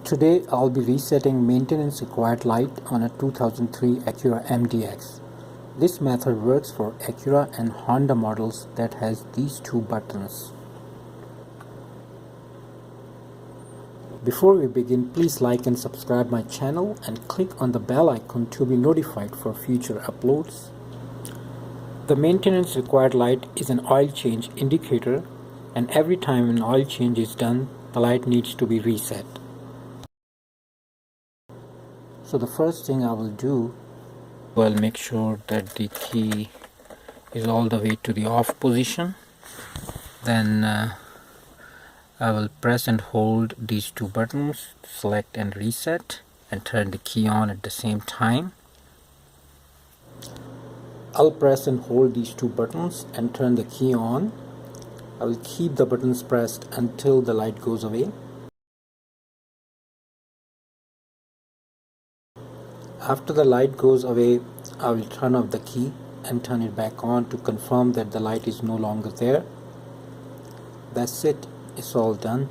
Today I'll be resetting maintenance required light on a 2003 Acura MDX. This method works for Acura and Honda models that has these two buttons. Before we begin, please like and subscribe my channel and click on the bell icon to be notified for future uploads. The maintenance required light is an oil change indicator, and every time an oil change is done, the light needs to be reset. So the first thing I will do, I'll make sure that the key is all the way to the off position. Then I will press and hold these two buttons, select and reset, and turn the key on at the same time. I'll press and hold these two buttons and turn the key on. I will keep the buttons pressed until the light goes away. After the light goes away, I will turn off the key and turn it back on to confirm that the light is no longer there. That's it, it's all done.